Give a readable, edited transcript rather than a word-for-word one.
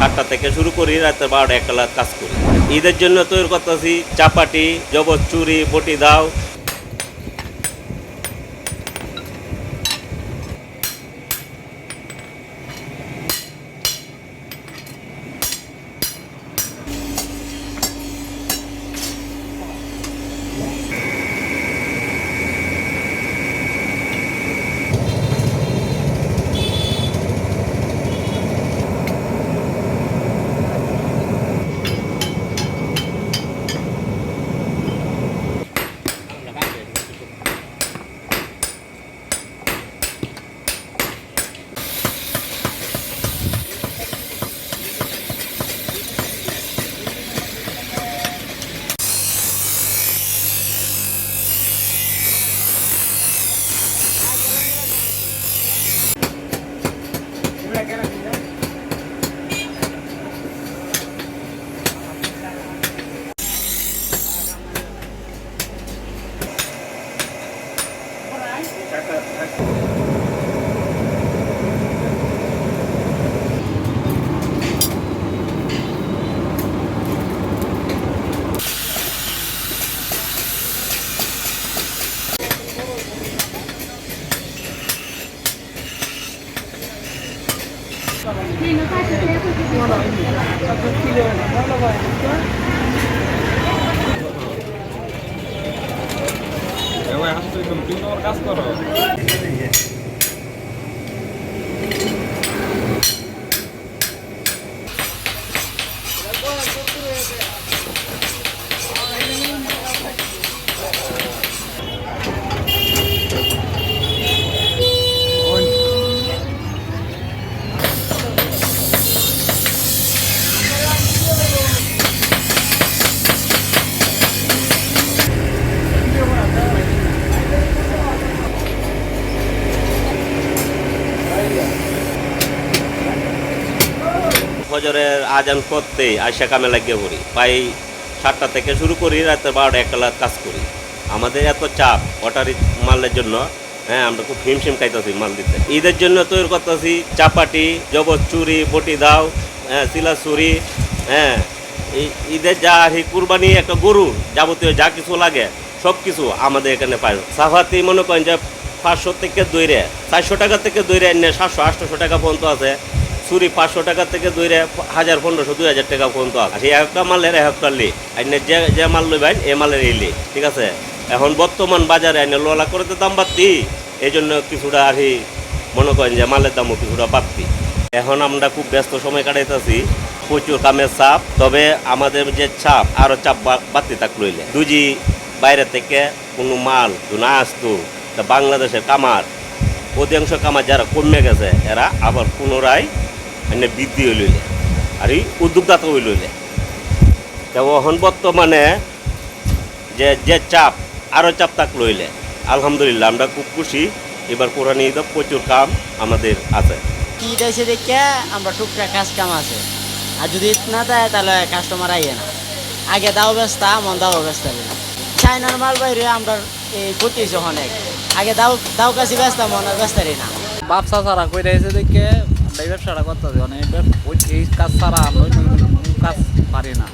7টা থেকে শুরু করি রাতের 12টা 1টা কাজ করি। ঈদের জন্য তৈরি করতেছি চাপাটি, জবর চুরি, বটি দাও। কাজ করো ফজরের আজান করতেই আয়সা কামে লাগিয়ে পড়ি। প্রায় 7টা থেকে শুরু করি রাতের 12টা 1টা কাজ করি। আমাদের এত চাপ অটারি মালের জন্য, হ্যাঁ আমরা খুব হিমশিম খাইতেছি মাল দিতে। ঈদের জন্য তৈরি করতেছি চাপাটি, জবর চুরি, বটি দাও, হ্যাঁ সিলা চুরি, হ্যাঁ ঈদের যা কুরবানি একটা গরুর যাবতীয় যা কিছু লাগে সব কিছু আমাদের এখানে পাই। সাফাতি মনে করেন যে 500 থেকে দইরে 400 টাকা থেকে দইরে এনে 700-800 টাকা পর্যন্ত আছে। চুরি 500 টাকা থেকে দইরে 1000, 1500, 2000 টাকা পর্যন্ত আছে। আর একটা মালের একটা লি আইনে যে মাল লইবেন এই মালের এই লি, ঠিক আছে। এখন বর্তমান বাজারে আইনে লোলা করে তো দাম বাড়তি, এই জন্য কিছুটা আর মনে করেন যে মালের দামও কিছুটা বাড়তি। এখন আমরা খুব ব্যস্ত সময় কাটাইতেছি, প্রচুর কামের চাপ। তবে আমাদের যে চাপ আরও চাপ বাড়তি থাক লইলে দুজি বাইরে থেকে কোনো মাল না আসতো, তা বাংলাদেশের কামার অধিকাংশ কামার যারা কমে গেছে এরা আবার পুনরায় এনে বৃদ্ধি হয়ে লইলে আর এই উদ্যোক্তা হয়ে লইলে। এখন বর্তমানে যে চাপ আরও চাপ তাক লইলে আলহামদুলিল্লাহ আমরা খুব খুশি। এবার কোরআনি ঈদ প্রচুর কাম আমাদের আছে। ঈদ এসে দেখে আমরা টুকটাক কাজ কাম আছে, আর যদি ঈদ না দেয় তাহলে কাস্টমার আইয়ে না। আগে দাও ব্যস্তা মন দাও ব্যস্তা না, চাইনার মাল বাইরে আমরা এই ক্ষতি হয়েছে অনেক। আগে দাও কাছে ব্যস্তা মন আর ব্যস্তারি না। ব্যবসা ছাড়া কইরা এসে দেখে আমরা এই ব্যবসাটা করতে হবে। এই কাজ ছাড়া আমরা কাজ পারি না।